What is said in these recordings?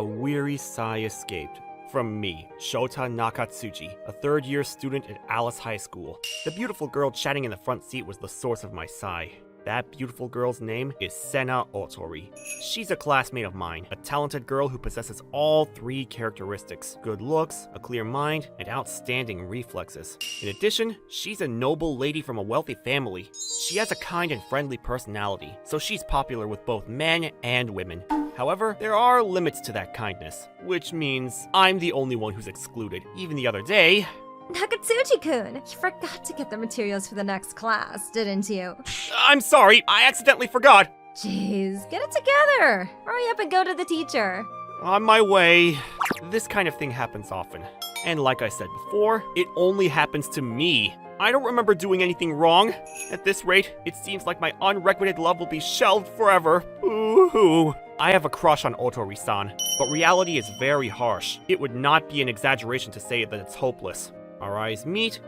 A weary sigh escaped. From me, Shota Nakatsuchi, a third-year student at Alice High School. The beautiful girl chatting in the front seat was the source of my sigh. That beautiful girl's name is Sena Otori. She's a classmate of mine, a talented girl who possesses all three characteristics: good looks, a clear mind, and outstanding reflexes. In addition, she's a noble lady from a wealthy family. She has a kind and friendly personality, so she's popular with both men and women. However, there are limits to that kindness, which means I'm the only one who's excluded. Even the other day... Nakatsuchi-kun, you forgot to get the materials for the next class, didn't you? I'm sorry, I accidentally forgot. Jeez, get it together. Hurry up and go to the teacher. On my way. This kind of thing happens often. And like I said before, it only happens to me. I don't remember doing anything wrong. At this rate, it seems like my unrequited love will be shelved forever. Boo-hoo. I have a crush on Otori-san, but reality is very harsh. It would not be an exaggeration to say that it's hopeless. Our eyes meet.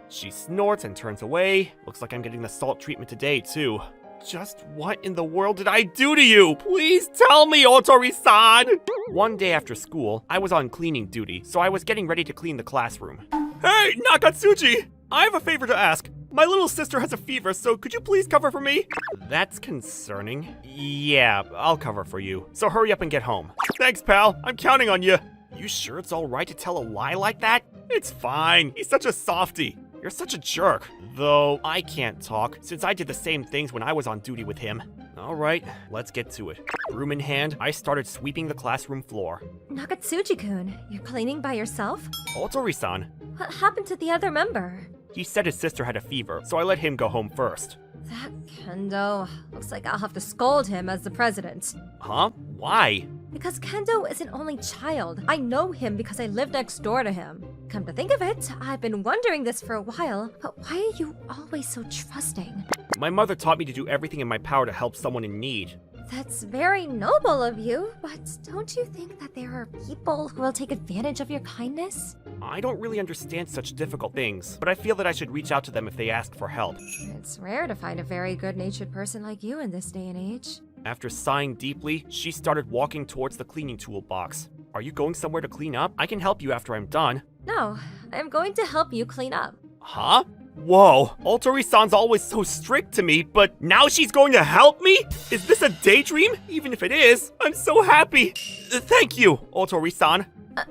She snorts and turns away. Looks like I'm getting the salt treatment today, too. Just what in the world did I do to you? Please tell me, Otori-san! One day after school, I was on cleaning duty, so I was getting ready to clean the classroom. Hey, Nakatsuchi! I have a favor to ask. My little sister has a fever, so could you please cover for me? That's concerning. Yeah, I'll cover for you. So hurry up and get home. Thanks, pal. I'm counting on you. You sure it's alright to tell a lie like that? It's fine. He's such a softie. You're such a jerk. Though, I can't talk, since I did the same things when I was on duty with him. Alright, let's get to it. Broom in hand, I started sweeping the classroom floor. Nakatsuchi-kun, you're cleaning by yourself? Otori-san. What happened to the other member? He said his sister had a fever, so I let him go home first. That Kendo. Looks like I'll have to scold him as the president. Huh? Why? Because Kendo is an only child. I know him because I live next door to him. Come to think of it, I've been wondering this for a while, but why are you always so trusting? My mother taught me to do everything in my power to help someone in need. That's very noble of you, but don't you think that there are people who will take advantage of your kindness? I don't really understand such difficult things, but I feel that I should reach out to them if they ask for help. It's rare to find a very good-natured person like you in this day and age. After sighing deeply, she started walking towards the cleaning toolbox. Are you going somewhere to clean up? I can help you after I'm done. No, I'm going to help you clean up. Huh? Whoa, Otori-san's always so strict to me, but now she's going to help me? Is this a daydream? Even if it is, I'm so happy. Thank you, Otori-san.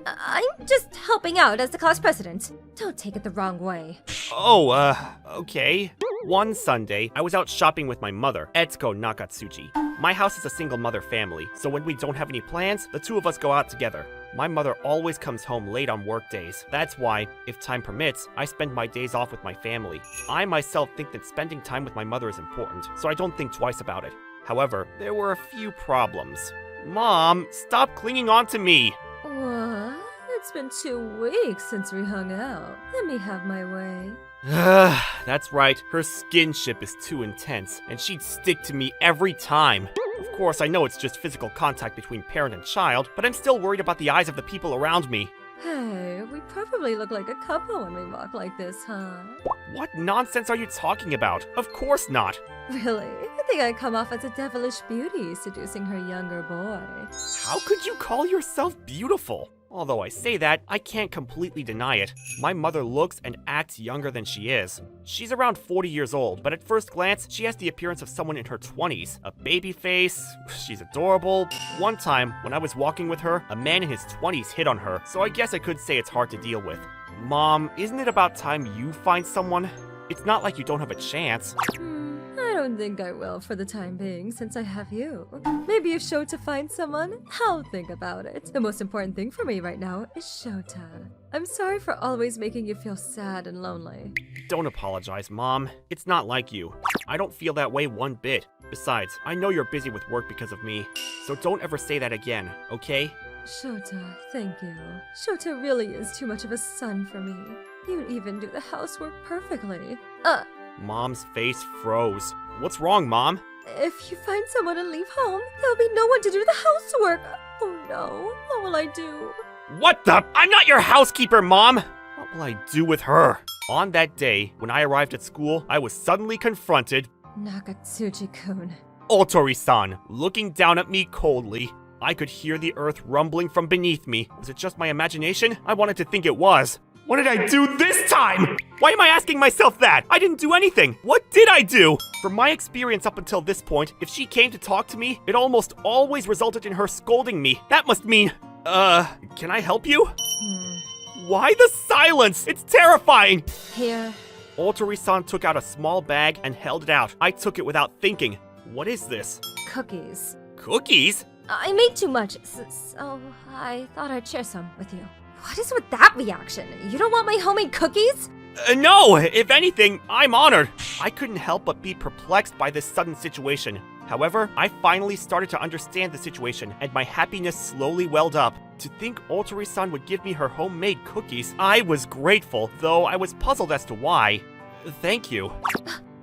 I'm just helping out as the class president. Don't take it the wrong way. Oh, okay. One Sunday, I was out shopping with my mother, Etsuko Nakatsuchi. My house is a single mother family, so when we don't have any plans, the two of us go out together. My mother always comes home late on work days. That's why, if time permits, I spend my days off with my family. I myself think that spending time with my mother is important, so I don't think twice about it. However, there were a few problems. Mom, stop clinging on to me! What? It's been 2 weeks since we hung out. Let me have my way. That's right, her skinship is too intense, and she'd stick to me every time. Of course, I know it's just physical contact between parent and child, but I'm still worried about the eyes of the people around me. Hey, we probably look like a couple when we walk like this, huh? What nonsense are you talking about? Of course not. Really? I think I come off as a devilish beauty seducing her younger boy. How could you call yourself beautiful? Although I say that, I can't completely deny it. My mother looks and acts younger than she is. She's around 40 years old, but at first glance, she has the appearance of someone in her 20s. A baby face, she's adorable. One time, when I was walking with her, a man in his 20s hit on her, so I guess I could say it's hard to deal with. Mom, isn't it about time you find someone? It's not like you don't have a chance. I don't think I will for the time being, since I have you. Maybe if Shota finds someone, I'll think about it. The most important thing for me right now is Shota. I'm sorry for always making you feel sad and lonely. Don't apologize, Mom. It's not like you. I don't feel that way one bit. Besides, I know you're busy with work because of me, so don't ever say that again, okay? Shota, thank you. Shota really is too much of a son for me. You even do the housework perfectly. Mom's face froze. What's wrong, Mom? If you find someone and leave home, there'll be no one to do the housework. Oh no, what will I do? What the? I'm not your housekeeper, Mom! What will I do with her? On that day, when I arrived at school, I was suddenly confronted. Nakatsuchi-kun. Otori-san, looking down at me coldly. I could hear the earth rumbling from beneath me. Was it just my imagination? I wanted to think it was. What did I do this time? Why am I asking myself that? I didn't do anything. What did I do? From my experience up until this point, if she came to talk to me, it almost always resulted in her scolding me. That must mean, can I help you? Why the silence? It's terrifying. Here. Otori-san took out a small bag and held it out. I took it without thinking. What is this? Cookies. Cookies? I made too much, so I thought I'd share some with you. What is with that reaction? You don't want my homemade cookies? No, if anything, I'm honored. I couldn't help but be perplexed by this sudden situation. However, I finally started to understand the situation, and my happiness slowly welled up. To think Otori-san would give me her homemade cookies, I was grateful, though I was puzzled as to why. Thank you.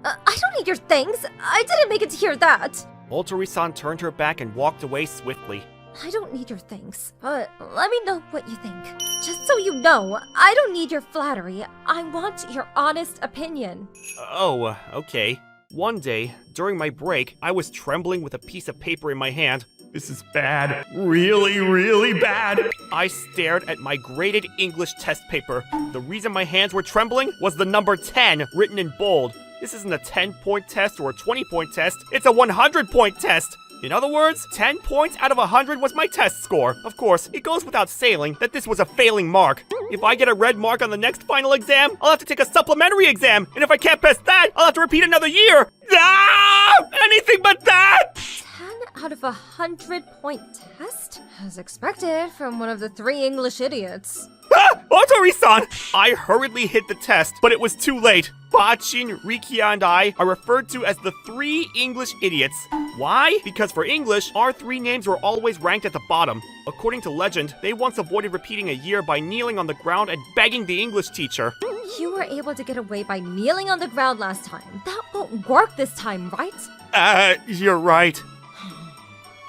I don't need your things. I didn't make it to hear that. Otori-san turned her back and walked away swiftly. I don't need your things, but let me know what you think. Just so you know, I don't need your flattery. I want your honest opinion. Oh, okay. One day, during my break, I was trembling with a piece of paper in my hand. This is bad. Really, really bad. I stared at my graded English test paper. The reason my hands were trembling was the number 10 written in bold. This isn't a 10-point test or a 20-point test. It's a 100-point test. In other words, 10 points out of 100 was my test score. Of course, it goes without saying that this was a failing mark. If I get a red mark on the next final exam, I'll have to take a supplementary exam. And if I can't pass that, I'll have to repeat another year. Ah! Anything but that! 10 out of 100-point test? As expected from one of the 3 English idiots. Ah! Otori-san! I hurriedly hit the test, but it was too late. Bachin, Rikia, and I are referred to as the 3 English idiots. Why? Because for English, our 3 names were always ranked at the bottom. According to legend, they once avoided repeating a year by kneeling on the ground and begging the English teacher. You were able to get away by kneeling on the ground last time. That won't work this time, right? You're right.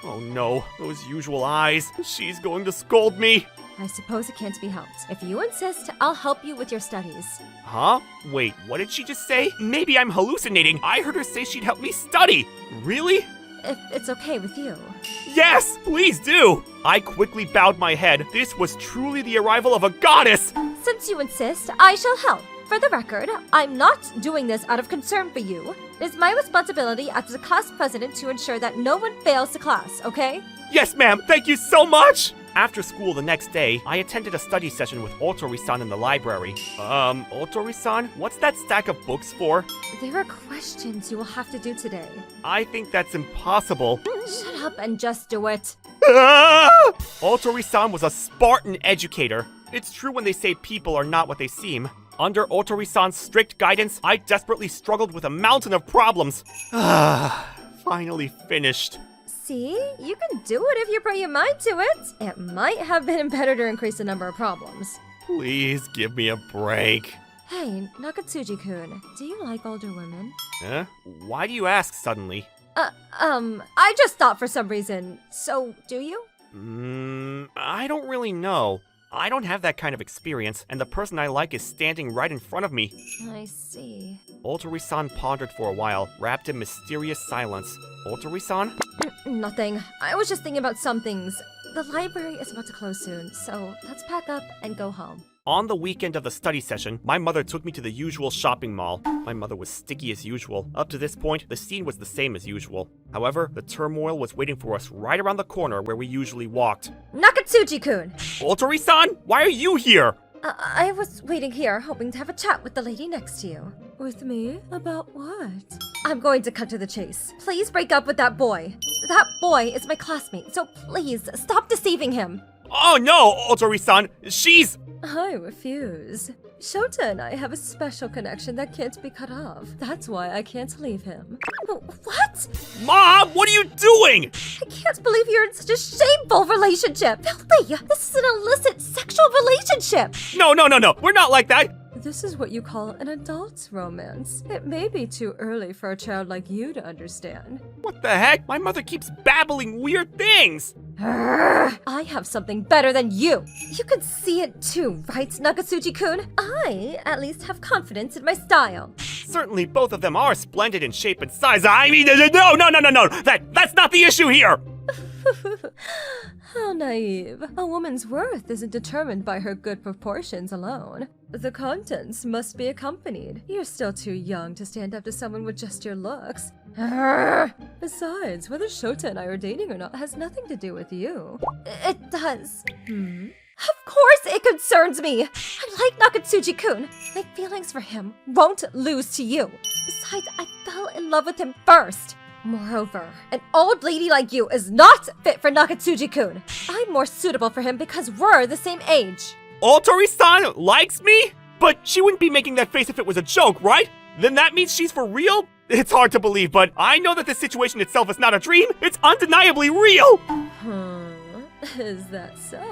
Oh no, those usual eyes. She's going to scold me. I suppose it can't be helped. If you insist, I'll help you with your studies. Huh? Wait, what did she just say? Maybe I'm hallucinating. I heard her say she'd help me study. Really? If it's okay with you. Yes, please do. I quickly bowed my head. This was truly the arrival of a goddess. Since you insist, I shall help. For the record, I'm not doing this out of concern for you. It is my responsibility as the class president to ensure that no one fails the class, okay? Yes, ma'am. Thank you so much. After school the next day, I attended a study session with Otori-san in the library. Otori-san, what's that stack of books for? There are questions you will have to do today. I think that's impossible. Shut up and just do it. Ah! Otori-san was a Spartan educator. It's true when they say people are not what they seem. Under Otori-san's strict guidance, I desperately struggled with a mountain of problems. Finally finished. See? You can do it if you put your mind to it. It might have been better to increase the number of problems. Please give me a break. Hey, Nakatsuji-kun, do you like older women? Huh? Why do you ask suddenly? I just thought for some reason. So, do you? I don't really know. I don't have that kind of experience, and the person I like is standing right in front of me. I see. Otori-san pondered for a while, wrapped in mysterious silence. Otori-san? Nothing. I was just thinking about some things. The library is about to close soon, so let's pack up and go home. On the weekend of the study session, my mother took me to the usual shopping mall. My mother was sticky as usual. Up to this point, the scene was the same as usual. However, the turmoil was waiting for us right around the corner where we usually walked. Nakatsuji-kun! Otori-san, why are you here? I was waiting here, hoping to have a chat with the lady next to you. With me? About what? I'm going to cut to the chase. Please break up with that boy. That boy is my classmate, so please stop deceiving him. Oh no, Otori-san, she's... I refuse. Shota and I have a special connection that can't be cut off. That's why I can't leave him. What? Mom, what are you doing? I can't believe you're in such a shameful relationship. Filthy! This is an illicit sexual relationship! No, we're not like that. This is what you call an adult's romance. It may be too early for a child like you to understand. What the heck? My mother keeps babbling weird things. I have something better than you. You can see it too, right, Nakatsuji-kun? I, at least, have confidence in my style. Certainly both of them are splendid in shape and size. I mean, no. That's not the issue here. How naive. A woman's worth isn't determined by her good proportions alone. The contents must be accompanied. You're still too young to stand up to someone with just your looks. Besides, whether Shota and I are dating or not has nothing to do with you. It does. Of course it concerns me! I like Nakatsuji-kun. My feelings for him won't lose to you. Besides, I fell in love with him first. Moreover, an old lady like you is not fit for Nakatsuji-kun. I'm more suitable for him because we're the same age. Otori-san likes me? But she wouldn't be making that face if it was a joke, right? Then that means she's for real? It's hard to believe, but I know that this situation itself is not a dream. It's undeniably real! Is that so?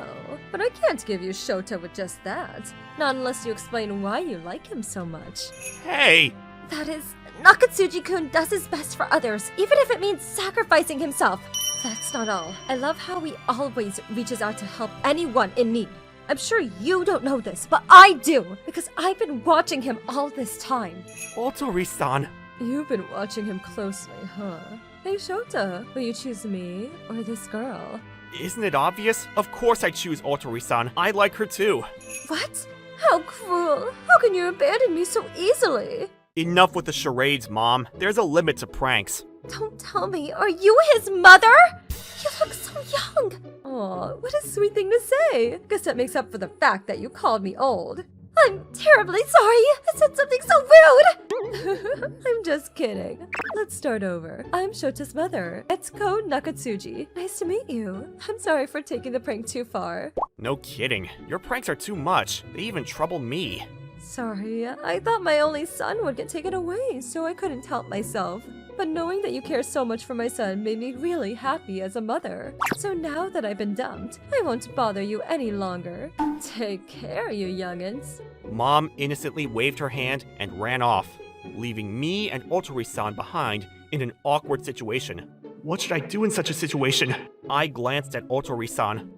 But I can't give you Shota with just that. Not unless you explain why you like him so much. Hey! That is, Nakatsuji-kun does his best for others, even if it means sacrificing himself. That's not all. I love how he always reaches out to help anyone in need. I'm sure you don't know this, but I do, because I've been watching him all this time. Otori-san. You've been watching him closely, huh? Hey Shota, will you choose me or this girl? Isn't it obvious? Of course I choose Otori-san. I like her too. What? How cruel! How can you abandon me so easily? Enough with the charades, Mom. There's a limit to pranks. Don't tell me, are you his mother? You look so young. Aw, what a sweet thing to say. Guess that makes up for the fact that you called me old. I'm terribly sorry. I said something so rude. I'm just kidding. Let's start over. I'm Shota's mother. Etsuko Nakatsuji. Nice to meet you. I'm sorry for taking the prank too far. No kidding. Your pranks are too much. They even trouble me. Sorry, I thought my only son would get taken away, so I couldn't help myself. But knowing that you care so much for my son made me really happy as a mother. So now that I've been dumped, I won't bother you any longer. Take care, you youngins. Mom innocently waved her hand and ran off, leaving me and Otori-san behind in an awkward situation. What should I do in such a situation? I glanced at Otori-san.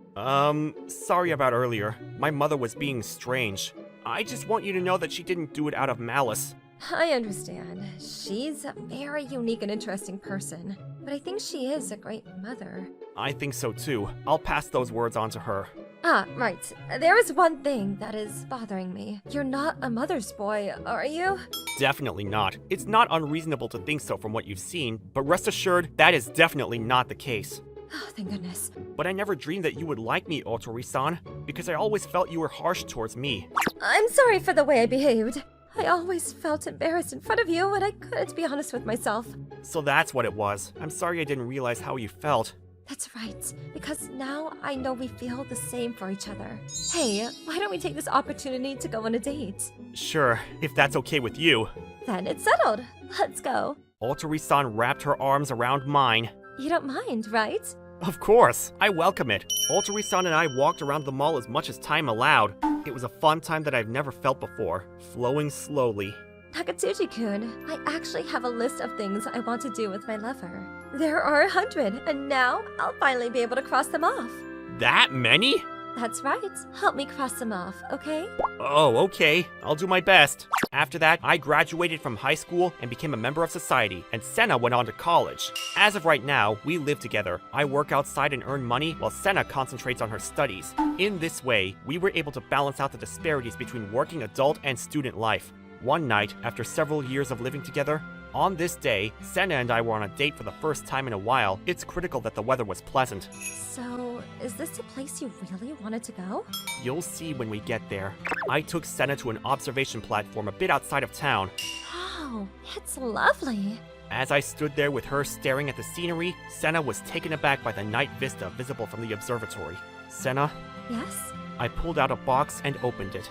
Sorry about earlier. My mother was being strange. I just want you to know that she didn't do it out of malice. I understand. She's a very unique and interesting person, but I think she is a great mother. I think so too. I'll pass those words on to her. Ah, right. There is one thing that is bothering me. You're not a mother's boy, are you? Definitely not. It's not unreasonable to think so from what you've seen, but rest assured, that is definitely not the case. Oh, thank goodness. But I never dreamed that you would like me, Otori-san, because I always felt you were harsh towards me. I'm sorry for the way I behaved. I always felt embarrassed in front of you, and I couldn't be honest with myself. So that's what it was. I'm sorry I didn't realize how you felt. That's right, because now I know we feel the same for each other. Hey, why don't we take this opportunity to go on a date? Sure, if that's okay with you. Then it's settled. Let's go. Otori-san wrapped her arms around mine. You don't mind, right? Of course, I welcome it. Otori-san and I walked around the mall as much as time allowed. It was a fun time that I've never felt before, flowing slowly. Nakatsuji-kun, I actually have a list of things I want to do with my lover. There are 100, and now I'll finally be able to cross them off. That many? That's right. Help me cross them off, okay? Oh, okay. I'll do my best. After that, I graduated from high school and became a member of society, and Senna went on to college. As of right now, we live together. I work outside and earn money, while Senna concentrates on her studies. In this way, we were able to balance out the disparities between working adult and student life. One night, after several years of living together, on this day, Senna and I were on a date for the first time in a while. It's critical that the weather was pleasant. So, is this a place you really wanted to go? You'll see when we get there. I took Senna to an observation platform a bit outside of town. Wow, it's lovely. As I stood there with her staring at the scenery, Senna was taken aback by the night vista visible from the observatory. Senna? Yes? I pulled out a box and opened it.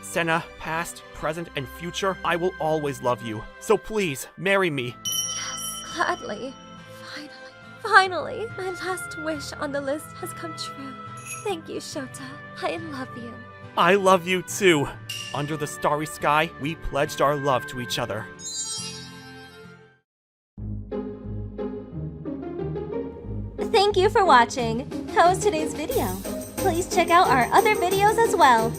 Senna, past, present, and future, I will always love you. So please, marry me. Yes, gladly. Finally, my last wish on the list has come true. Thank you, Shota. I love you. I love you too. Under the starry sky, we pledged our love to each other. Thank you for watching. How was today's video? Please check out our other videos as well.